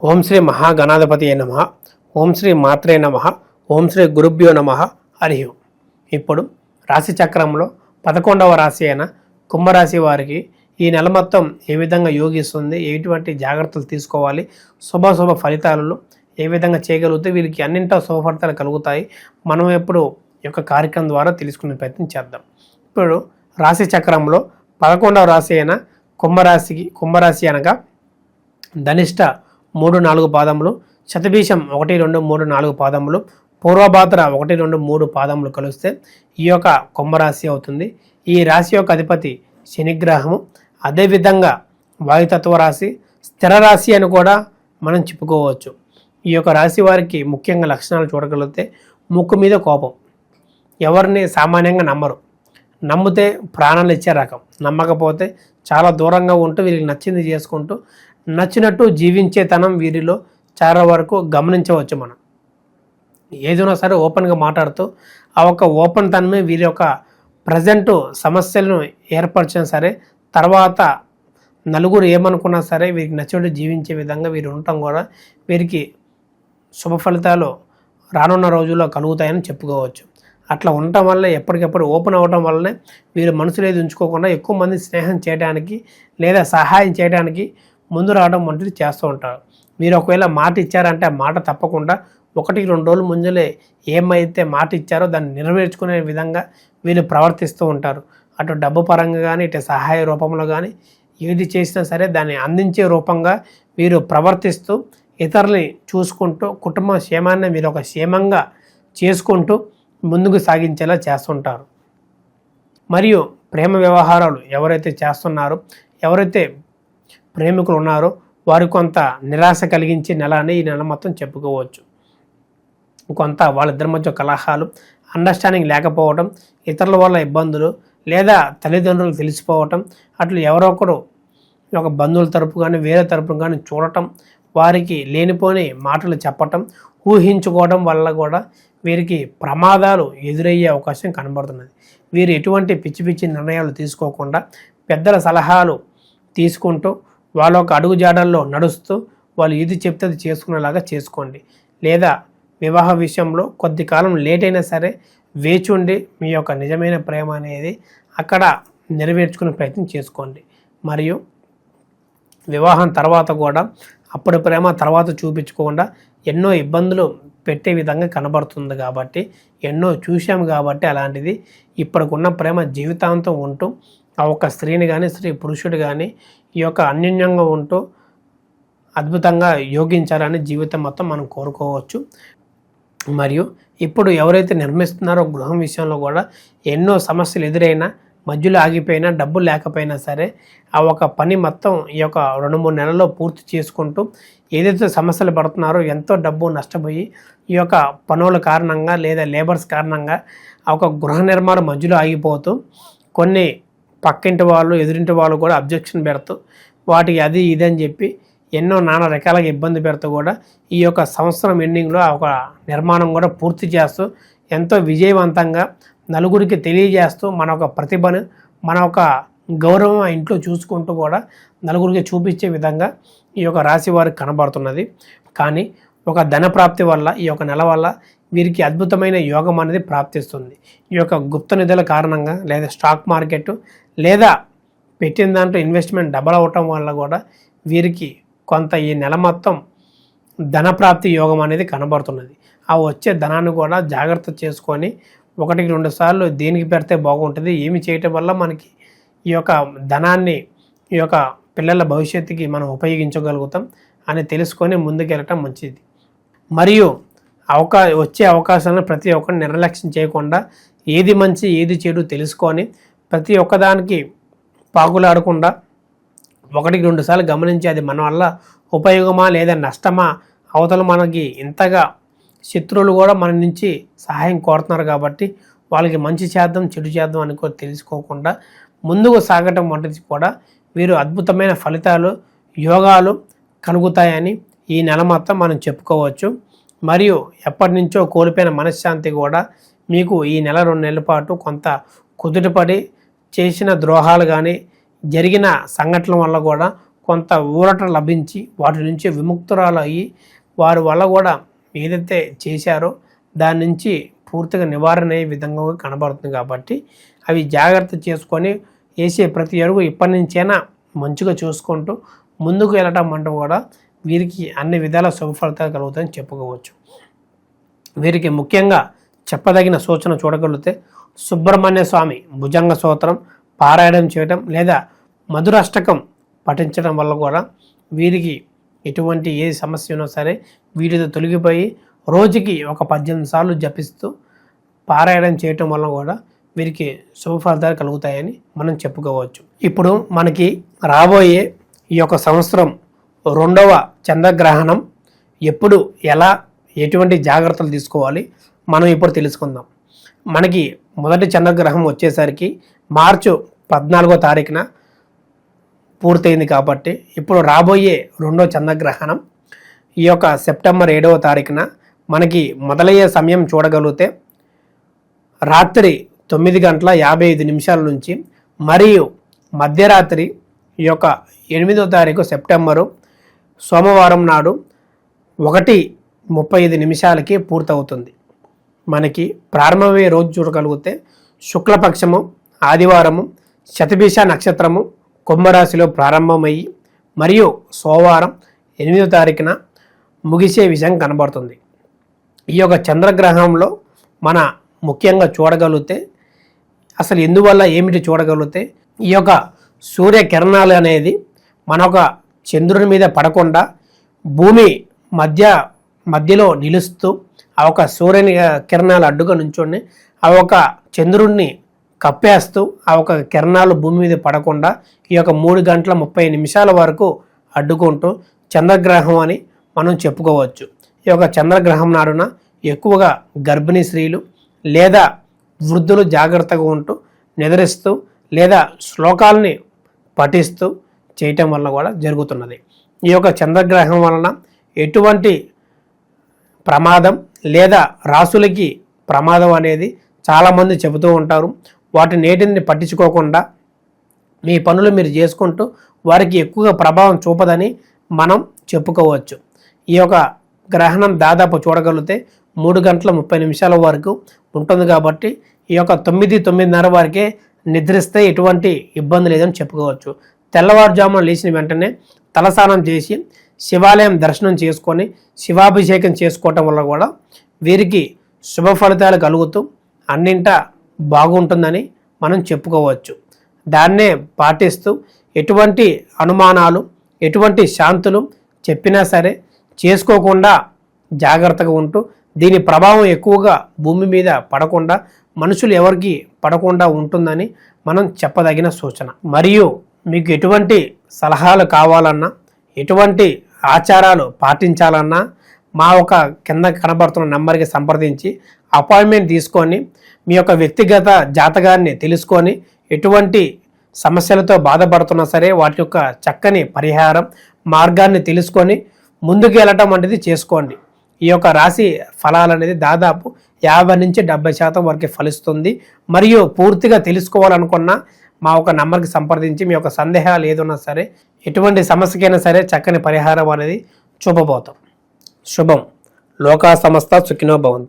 ఓం శ్రీ మహాగణాధిపతియే నమః. ఓం శ్రీ మాత్రే నమః. ఓం శ్రీ గురుభ్యో నమః. హరి ఓం. ఇప్పుడు రాశి చక్రంలో 11వ రాశి అయిన కుంభరాశి వారికి ఈ నెల మొత్తం ఏ విధంగా యోగిస్తుంది, ఎటువంటి జాగ్రత్తలు తీసుకోవాలి, శుభ ఫలితాలను ఏ విధంగా చేయగలిగితే వీరికి అన్నింటా శుభ ఫలితాలు కలుగుతాయి, మనం ఎప్పుడు ఈ యొక్క కార్యక్రమం ద్వారా తెలుసుకునే ప్రయత్నం చేద్దాం. ఇప్పుడు రాశి చక్రంలో 11వ రాశి అయిన కుంభరాశి అనగా ధనిష్ట 3-4 పాదములు, శతభీషం 1-2-3-4 పాదములు, పూర్వభాద్ర 1-2-3 పాదములు కలిస్తే ఈ యొక్క కుంభరాశి అవుతుంది. ఈ రాశి యొక్క అధిపతి శనిగ్రహము. అదేవిధంగా వాయుతత్వ రాశి, స్థిర రాశి అని కూడా మనం చెప్పుకోవచ్చు. ఈ యొక్క రాశి వారికి ముఖ్యంగా లక్షణాలు చూడగలిగితే ముక్కు మీద కోపం, ఎవరిని సామాన్యంగా నమ్మరు, నమ్మితే ప్రాణాలు ఇచ్చే రకం, నమ్మకపోతే చాలా దూరంగా ఉంటూ వీరికి నచ్చింది చేసుకుంటూ నచ్చినట్టు జీవించే తనం వీరిలో చాలా వరకు గమనించవచ్చు. మనం ఏదైనా సరే ఓపెన్గా మాట్లాడుతూ ఆ ఒక ఓపెన్ తనమే వీరి యొక్క ప్రజెంటు సమస్యలను ఏర్పరిచినా సరే తర్వాత నలుగురు ఏమనుకున్నా సరే వీరికి నచ్చినట్టు జీవించే విధంగా వీరు ఉండటం కూడా వీరికి శుభ ఫలితాలు రానున్న రోజుల్లో కలుగుతాయని చెప్పుకోవచ్చు. అట్లా ఉండటం వల్ల ఎప్పటికెప్పుడు ఓపెన్ అవ్వటం వల్లనే వీరు మనసులో ఏది ఉంచుకోకుండా ఎక్కువ మంది స్నేహం చేయడానికి లేదా సహాయం చేయడానికి ముందు రావడం వంటిది చేస్తూ ఉంటారు. మీరు ఒకవేళ మాట ఇచ్చారంటే ఆ మాట తప్పకుండా 1-2 రోజుల ముందులే ఏమైతే మాట ఇచ్చారో దాన్ని నెరవేర్చుకునే విధంగా వీళ్ళు ప్రవర్తిస్తూ ఉంటారు. అటు డబ్బు పరంగా కానీ ఇటు సహాయ రూపంలో కానీ ఏది చేసినా సరే దాన్ని అందించే రూపంగా వీరు ప్రవర్తిస్తూ ఇతరుల్ని చూసుకుంటూ కుటుంబ క్షేమాన్ని మీరు ఒక క్షేమంగా చేసుకుంటూ ముందుకు సాగించేలా చేస్తుంటారు. మరియు ప్రేమ వ్యవహారాలు ఎవరైతే చేస్తున్నారో, ఎవరైతే ప్రేమికులు ఉన్నారో వారు కొంత నిరాశ కలిగించే నెల అని ఈ నెల మొత్తం చెప్పుకోవచ్చు. కొంత వాళ్ళిద్దరి మధ్య కలహాలు, అండర్స్టాండింగ్ లేకపోవడం, ఇతరుల వల్ల ఇబ్బందులు లేదా తల్లిదండ్రులకు తెలిసిపోవటం, అట్లు ఎవరో ఒకరు ఒక బంధువుల తరపు కానీ వేరే తరపు కానీ చూడటం, వారికి లేనిపోని మాటలు చెప్పటం, ఊహించుకోవడం వల్ల కూడా వీరికి ప్రమాదాలు ఎదురయ్యే అవకాశం కనబడుతున్నది. వీరు ఎటువంటి పిచ్చి నిర్ణయాలు తీసుకోకుండా పెద్దల సలహాలు తీసుకుంటూ వాళ్ళ ఒక అడుగుజాడల్లో నడుస్తూ వాళ్ళు ఏది చెప్తే అది చేసుకునేలాగా చేసుకోండి. లేదా వివాహ విషయంలో కొద్ది కాలం లేట్ అయినా సరే వేచి ఉండి మీ యొక్క నిజమైన ప్రేమ అనేది అక్కడ నెరవేర్చుకునే ప్రయత్నం చేసుకోండి. మరియు వివాహం తర్వాత కూడా అప్పుడు ప్రేమ తర్వాత చూపించుకోకుండా ఎన్నో ఇబ్బందులు పెట్టే విధంగా కనబడుతుంది. కాబట్టి ఎన్నో చూసాం కాబట్టి అలాంటిది ఇప్పటికున్న ప్రేమ జీవితాంతం ఉంటూ ఆ ఒక్క స్త్రీని కానీ స్త్రీ పురుషుడు కానీ ఈ యొక్క అన్యోన్యంగా ఉంటూ అద్భుతంగా యోగించాలని జీవితం మొత్తం మనం కోరుకోవచ్చు. మరియు ఇప్పుడు ఎవరైతే నిర్మిస్తున్నారో గృహం విషయంలో కూడా ఎన్నో సమస్యలు ఎదురైనా, మధ్యలో ఆగిపోయినా, డబ్బులు లేకపోయినా సరే ఆ ఒక పని మొత్తం ఈ యొక్క 2-3 నెలల్లో పూర్తి చేసుకుంటూ ఏదైతే సమస్యలు పడుతున్నారో ఎంతో డబ్బు నష్టపోయి ఈ యొక్క పనుల కారణంగా లేదా లేబర్స్ కారణంగా ఆ ఒక గృహ నిర్మాణం మధ్యలో ఆగిపోతూ కొన్ని పక్కింటి వాళ్ళు ఎదురింటి వాళ్ళు కూడా అబ్జెక్షన్ పెడుతూ వాటికి అది ఇది అని చెప్పి ఎన్నో నానా రకాలుగా ఇబ్బంది పెడుతూ కూడా ఈ యొక్క సంవత్సరం ఎండింగ్లో ఆ ఒక నిర్మాణం కూడా పూర్తి చేస్తూ ఎంతో విజయవంతంగా నలుగురికి తెలియజేస్తూ మన ఒక ప్రతిభను, మన ఒక గౌరవం ఆ ఇంట్లో చూసుకుంటూ కూడా నలుగురికి చూపించే విధంగా ఈ యొక్క రాశి వారికి కనబడుతున్నది. కానీ ఒక ధన ప్రాప్తి వల్ల ఈ యొక్క నెల వల్ల వీరికి అద్భుతమైన యోగం అనేది ప్రాప్తిస్తుంది. ఈ యొక్క గుప్త నిధుల కారణంగా లేదా స్టాక్ మార్కెట్ లేదా పెట్టిన దాంట్లో ఇన్వెస్ట్మెంట్ డబల్ అవ్వటం వల్ల కూడా వీరికి కొంత ఈ నెల మొత్తం ధనప్రాప్తి యోగం అనేది కనబడుతున్నది. ఆ వచ్చే ధనాన్ని కూడా జాగ్రత్త చేసుకొని 1-2 సార్లు దేనికి పెడితే బాగుంటుంది, ఏమి చేయటం వల్ల మనకి ఈ యొక్క ధనాన్ని ఈ యొక్క పిల్లల భవిష్యత్తుకి మనం ఉపయోగించగలుగుతాం అని తెలుసుకొని ముందుకెళ్ళటం మంచిది. మరియు వచ్చే అవకాశాలను ప్రతి ఒక్కరిని నిర్లక్ష్యం చేయకుండా ఏది మంచి ఏది చెడు తెలుసుకొని ప్రతి ఒక్కదానికి పాకులాడకుండా 1-2 సార్లు గమనించి అది మన వల్ల ఉపయోగమా లేదా నష్టమా, అవతల మనకి ఇంతగా శత్రువులు కూడా మన నుంచి సహాయం కోరుతున్నారు కాబట్టి వాళ్ళకి మంచి చేద్దాం చెడు చేద్దాం అని కూడా తెలుసుకోకుండా ముందుకు సాగటం వంటిది కూడా వీరు అద్భుతమైన ఫలితాలు యోగాలు కలుగుతాయని ఈ నెల మొత్తం మనం చెప్పుకోవచ్చు. మరియు ఎప్పటి నుంచో కోల్పోయిన మనశ్శాంతి కూడా మీకు ఈ నెల 2 నెలల పాటు కొంత కుదుటపడి చేసిన ద్రోహాలు కానీ జరిగిన సంఘటనల వల్ల కూడా కొంత ఊరట లభించి వాటి నుంచి విముక్తురాలు అయ్యి వారి వల్ల కూడా ఏదైతే చేశారో దాని నుంచి పూర్తిగా నివారణ అయ్యే విధంగా కనబడుతుంది. కాబట్టి అవి జాగ్రత్త చేసుకొని వేసే ప్రతి అడుగు ఇప్పటి నుంచైనా మంచిగా చూసుకుంటూ ముందుకు వెళ్ళటం అంటూ కూడా వీరికి అన్ని విధాల శుభ ఫలితాలు కలుగుతాయని చెప్పుకోవచ్చు. వీరికి ముఖ్యంగా చెప్పదగిన సూచన చూడగలిగితే సుబ్రహ్మణ్య స్వామి భుజంగ స్తోత్రం పారాయణం చేయడం లేదా మధురాష్టకం పఠించడం వల్ల కూడా వీరికి ఎటువంటి ఏ సమస్య ఉన్నా సరే వీటితో తొలగిపోయి రోజుకి ఒక 18 సార్లు జపిస్తూ పారాయణం చేయటం వల్ల కూడా వీరికి శుభ ఫలితాలు కలుగుతాయని మనం చెప్పుకోవచ్చు. ఇప్పుడు మనకి రాబోయే ఈ యొక్క సంవత్సరం 2వ చంద్రగ్రహణం ఎప్పుడు ఎలా ఎటువంటి జాగ్రత్తలు తీసుకోవాలి మనం ఇప్పుడు తెలుసుకుందాం. మనకి మొదటి చంద్రగ్రహం వచ్చేసరికి మార్చి 14వ తారీఖున పూర్తయింది. కాబట్టి ఇప్పుడు రాబోయే 2వ చంద్రగ్రహణం ఈ యొక్క సెప్టెంబర్ 7వ తారీఖున మనకి మొదలయ్యే సమయం చూడగలిగితే రాత్రి 9:55 నుంచి మరియు మధ్యరాత్రి ఈ యొక్క 8వ తారీఖు సెప్టెంబరు సోమవారం నాడు 1:35 పూర్తవుతుంది. మనకి ప్రారంభమయ్యే రోజు చూడగలిగితే శుక్లపక్షము ఆదివారము శతభిష నక్షత్రము కుంభరాశిలో ప్రారంభమయ్యి మరియు సోమవారం 8వ తారీఖున ముగిసే విషయం కనబడుతుంది. ఈ యొక్క చంద్రగ్రహంలో మన ముఖ్యంగా చూడగలిగితే అసలు ఎందువల్ల ఏమిటి చూడగలిగితే ఈ యొక్క సూర్యకిరణాలు అనేది మన ఒక చంద్రుని మీద పడకుండా భూమి మధ్యలో నిలుస్తూ ఆ ఒక సూర్యుని కిరణాలు అడ్డుగా నుంచొని ఆ ఒక చంద్రుడిని కప్పేస్తూ ఆ ఒక కిరణాలు భూమి మీద పడకుండా ఈ యొక్క 3:30 వరకు అడ్డుకుంటూ చంద్రగ్రహం అని మనం చెప్పుకోవచ్చు. ఈ యొక్క చంద్రగ్రహం నాడున ఎక్కువగా గర్భిణీ స్త్రీలు లేదా వృద్ధులు జాగ్రత్తగా ఉంటూ నిద్రిస్తూ లేదా శ్లోకాలని పఠిస్తూ చేయటం వల్ల కూడా జరుగుతున్నది. ఈ యొక్క చంద్రగ్రహం వలన ఎటువంటి ప్రమాదం లేదా రాసులకి ప్రమాదం అనేది చాలామంది చెబుతూ ఉంటారు. వాటి నేటిని పట్టించుకోకుండా మీ పనులు మీరు చేసుకుంటూ వారికి ఎక్కువగా ప్రభావం చూపదని మనం చెప్పుకోవచ్చు. ఈ యొక్క గ్రహణం దాదాపు చూడగలిగితే 3:30 వరకు ఉంటుంది. కాబట్టి ఈ యొక్క 9:30 వరకే నిద్రిస్తే ఎటువంటి ఇబ్బంది లేదని చెప్పుకోవచ్చు. తెల్లవారుజామున లేచిన వెంటనే తలస్నానం చేసి శివాలయం దర్శనం చేసుకొని శివాభిషేకం చేసుకోవటం వల్ల కూడా వీరికి శుభ ఫలితాలు కలుగుతూ అన్నింటా బాగుంటుందని మనం చెప్పుకోవచ్చు. దాన్నే పాటిస్తూ ఎటువంటి అనుమానాలు ఎటువంటి శాంతులు చెప్పినా సరే చేసుకోకుండా జాగ్రత్తగా ఉంటూ దీని ప్రభావం ఎక్కువగా భూమి మీద పడకుండా మనుషులు ఎవరికి పడకుండా ఉంటుందని మనం చెప్పదగిన సూచన. మరియు మీకు ఎటువంటి సలహాలు కావాలన్నా ఎటువంటి ఆచారాలు పాటించాలన్నా మా ఒక కింద కనబడుతున్న నెంబర్కి సంప్రదించి అపాయింట్మెంట్ తీసుకొని మీ యొక్క వ్యక్తిగత జాతకాన్ని తెలుసుకొని ఎటువంటి సమస్యలతో బాధపడుతున్నా సరే వాటి యొక్క చక్కని పరిహారం మార్గాన్ని తెలుసుకొని ముందుకు వెళ్ళటం అనేది చేసుకోండి. ఈ యొక్క రాశి ఫలాలు అనేది దాదాపు 50 నుంచి 70% వరకు ఫలిస్తుంది. మరియు పూర్తిగా తెలుసుకోవాలనుకున్న మా ఒక నంబర్కి సంప్రదించి మీ యొక్క సందేహాలు ఏదైనా సరే ఎటువంటి సమస్యకైనా సరే చక్కని పరిహారం అనేది చూపబోతాం. శుభం. లోకా సమస్త సుఖినో భవంతు.